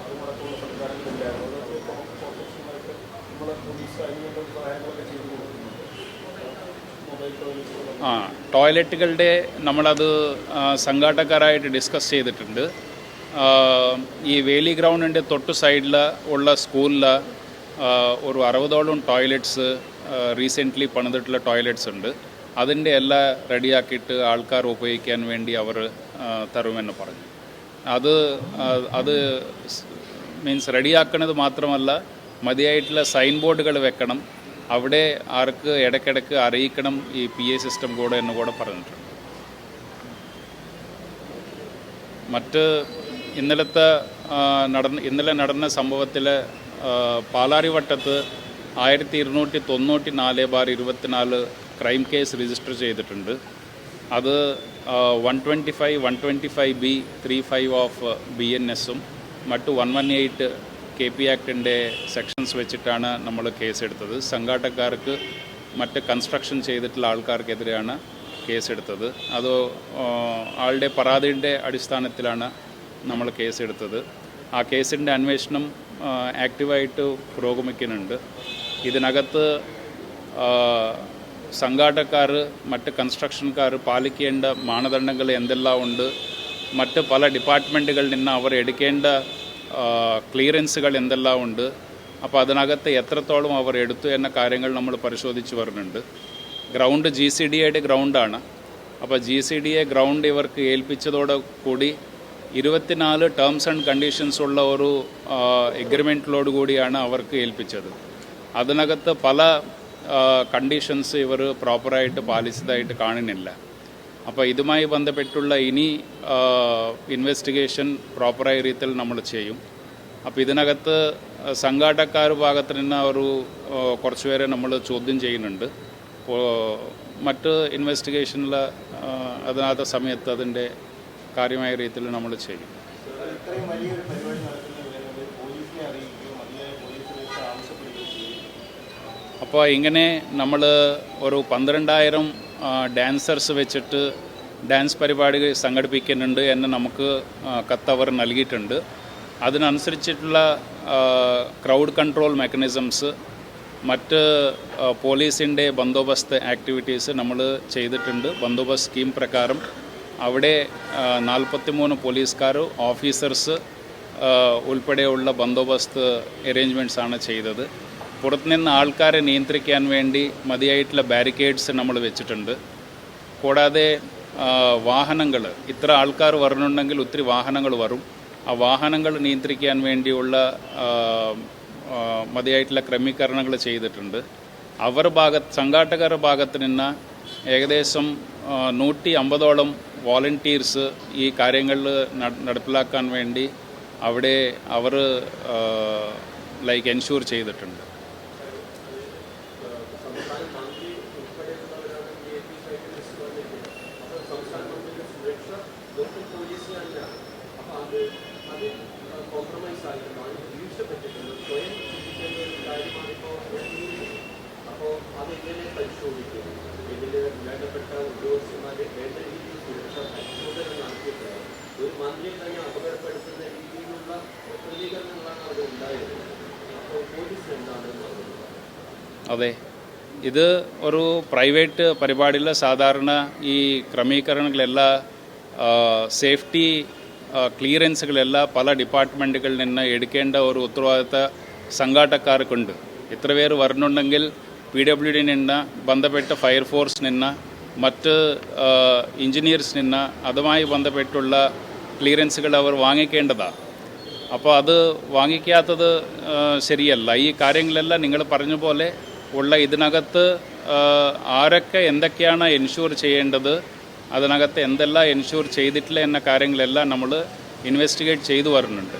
അതുമടക്കമുള്ള സംവിധാനങ്ങളില്ലായിരുന്നു. അതൊക്കെ കോർപ്പറേഷനുമായിട്ട് നമ്മൾ പോലീസ് അതിനുള്ള സഹായങ്ങളൊക്കെ ചെയ്തു കൊടുക്കുന്നുണ്ട്. മൊബൈൽ ടോയ്ലറ്റുകൾ ടോയ്ലറ്റുകളുടെ നമ്മളത് സംഘാടകരായിട്ട് ഡിസ്കസ് ചെയ്തിട്ടുണ്ട്. ഈ വേലി ഗ്രൗണ്ടിൻ്റെ തൊട്ട് സൈഡിൽ ഉള്ള സ്കൂളിൽ ഒരു 60ഓളം ടോയ്ലറ്റ്സ് റീസെൻ്റ്ലി പണിതിട്ടുള്ള ടോയ്ലറ്റ്സ് ഉണ്ട്. അതിൻ്റെ എല്ലാം റെഡിയാക്കിയിട്ട് ആൾക്കാർ ഉപയോഗിക്കാൻ വേണ്ടി അവർ തരുമെന്ന് പറഞ്ഞു. അത് മീൻസ് റെഡിയാക്കുന്നത് മാത്രമല്ല, മതിയായിട്ടുള്ള സൈൻ ബോർഡുകൾ വെക്കണം, അവിടെ ആർക്ക് ഇടയ്ക്കിടയ്ക്ക് അറിയിക്കണം ഈ PA സിസ്റ്റം കൂടെ എന്ന് കൂടെ പറഞ്ഞിട്ടുണ്ട്. മറ്റ് ഇന്നലെ നടന്ന സംഭവത്തിൽ പാലാരിവട്ടത്ത് 1294/24 ക്രൈം കേസ് രജിസ്റ്റർ ചെയ്തിട്ടുണ്ട്. അത് 125, 125B, 35 ഓഫ് BNSഉം മറ്റു 118 KP ആക്ടിൻ്റെ സെക്ഷൻസ് വെച്ചിട്ടാണ് നമ്മൾ കേസെടുത്തത്. സംഘാടകർക്ക് മറ്റ് കൺസ്ട്രക്ഷൻ ചെയ്തിട്ടുള്ള ആൾക്കാർക്കെതിരെയാണ് കേസെടുത്തത്. അത് ആളുടെ പരാതിയുടെ അടിസ്ഥാനത്തിലാണ് നമ്മൾ കേസെടുത്തത്. ആ കേസിൻ്റെ അന്വേഷണം ആക്റ്റീവായിട്ട് പുരോഗമിക്കുന്നുണ്ട്. ഇതിനകത്ത് സംഘാടകർ മറ്റ് കൺസ്ട്രക്ഷൻകാർ പാലിക്കേണ്ട മാനദണ്ഡങ്ങൾ എന്തെല്ലാം ഉണ്ട്, മറ്റ് പല ഡിപ്പാർട്ട്മെൻറ്റുകളിൽ നിന്ന് അവർ എടുക്കേണ്ട ക്ലിയറൻസുകൾ എന്തെല്ലാം ഉണ്ട്, അപ്പോൾ അതിനകത്ത് എത്രത്തോളം അവർ എടുത്തു എന്ന കാര്യങ്ങൾ നമ്മൾ പരിശോധിച്ച് വരുന്നുണ്ട്. ഗ്രൗണ്ട് GCDAയുടെ ഗ്രൗണ്ടാണ്. അപ്പോൾ GCDA ഗ്രൗണ്ട് ഇവർക്ക് ഏൽപ്പിച്ചതോടെ കൂടി 24 ടേംസ് ആൻഡ് കണ്ടീഷൻസ് ഉള്ള ഒരു എഗ്രിമെൻറ്റിലോട് കൂടിയാണ് അവർക്ക് ഏൽപ്പിച്ചത്. അതിനകത്ത് പല കണ്ടീഷൻസ് ഇവർ പ്രോപ്പറായിട്ട് പാലിച്ചതായിട്ട് കാണുന്നില്ല. അപ്പോൾ ഇതുമായി ബന്ധപ്പെട്ടുള്ള ഇനി ഇൻവെസ്റ്റിഗേഷൻ പ്രോപ്പറായ രീതിയിൽ നമ്മൾ ചെയ്യും. അപ്പോൾ ഇതിനകത്ത് സംഘാടകർ ഭാഗത്ത് നിന്ന് ഒരു കുറച്ചുപേരെ നമ്മൾ ചോദ്യം ചെയ്യുന്നുണ്ട്. മറ്റ് ഇൻവെസ്റ്റിഗേഷനിൽ അതിനകത്ത് സമയത്ത് അതിൻ്റെ കാര്യമായ രീതിയിൽ നമ്മൾ ചെയ്യും. അപ്പോൾ ഇങ്ങനെ നമ്മൾ ഒരു 12,000 ഡാൻസേഴ്സ് വെച്ചിട്ട് ഡാൻസ് പരിപാടി സംഘടിപ്പിക്കുന്നുണ്ട് എന്ന് നമുക്ക് കത്ത് അവർ നൽകിയിട്ടുണ്ട്. അതിനനുസരിച്ചിട്ടുള്ള ക്രൗഡ് കൺട്രോൾ മെക്കാനിസംസ്, മറ്റ് പോലീസിൻ്റെ ബന്ദോബസ്ത് ആക്ടിവിറ്റീസ് നമ്മൾ ചെയ്തിട്ടുണ്ട്. ബന്ദോബസ്ത് സ്കീം പ്രകാരം അവിടെ 43 പോലീസുകാർ, ഓഫീസേഴ്സ് ഉൾപ്പെടെയുള്ള ബന്ദോബസ്ത് അറേഞ്ച്മെൻറ്റ്സാണ് ചെയ്തത്. പുറത്തുനിന്ന് ആൾക്കാരെ നിയന്ത്രിക്കാൻ വേണ്ടി മതിയായിട്ടുള്ള ബാരിക്കേഡ്സ് നമ്മൾ വെച്ചിട്ടുണ്ട്. കൂടാതെ വാഹനങ്ങൾ, ഇത്ര ആൾക്കാർ വരുന്നുണ്ടെങ്കിൽ ഒത്തിരി വാഹനങ്ങൾ വരും. ആ വാഹനങ്ങൾ നിയന്ത്രിക്കാൻ വേണ്ടിയുള്ള മതിയായിട്ടുള്ള ക്രമീകരണങ്ങൾ ചെയ്തിട്ടുണ്ട്. സംഘാടകരുടെ ഭാഗത്ത് നിന്ന് ഏകദേശം 150ഓളം വോളണ്ടിയേഴ്സ് ഈ കാര്യങ്ങളിൽ നടപ്പിലാക്കാൻ വേണ്ടി അവിടെ അവർ എൻഷൂർ ചെയ്തിട്ടുണ്ട്. അതെ, ഇത് ഒരു പ്രൈവറ്റ് പരിപാടിയിൽ സാധാരണ ഈ ക്രമീകരണങ്ങളെല്ലാം സേഫ്റ്റി ക്ലിയറൻസുകളെല്ലാം പല ഡിപ്പാർട്ട്മെൻറ്റുകളിൽ നിന്ന് എടുക്കേണ്ട ഒരു ഉത്തരവാദിത്ത സംഘാടകർക്കുണ്ട്. ഇത്ര പേര് വരുന്നുണ്ടെങ്കിൽ PWD നിന്ന്, ബന്ധപ്പെട്ട ഫയർഫോഴ്സ് നിന്ന്, മറ്റ് എഞ്ചിനീയേഴ്സ് നിന്ന് അതുമായി ബന്ധപ്പെട്ടുള്ള ക്ലിയറൻസുകൾ അവർ വാങ്ങിക്കേണ്ടതാണ്. അപ്പോൾ അത് വാങ്ങിക്കാത്തത് ശരിയല്ല. ഈ കാര്യങ്ങളെല്ലാം നിങ്ങൾ പറഞ്ഞ പോലെ ഉള്ള ഇതിനകത്ത് ആരൊക്കെ എന്തൊക്കെയാണ് എൻഷൂർ ചെയ്യേണ്ടത്, അതിനകത്ത് എന്തെല്ലാം എൻഷൂർ ചെയ്തിട്ടില്ല എന്ന കാര്യങ്ങളെല്ലാം നമ്മൾ ഇൻവെസ്റ്റിഗേറ്റ് ചെയ്തു വരുന്നുണ്ട്.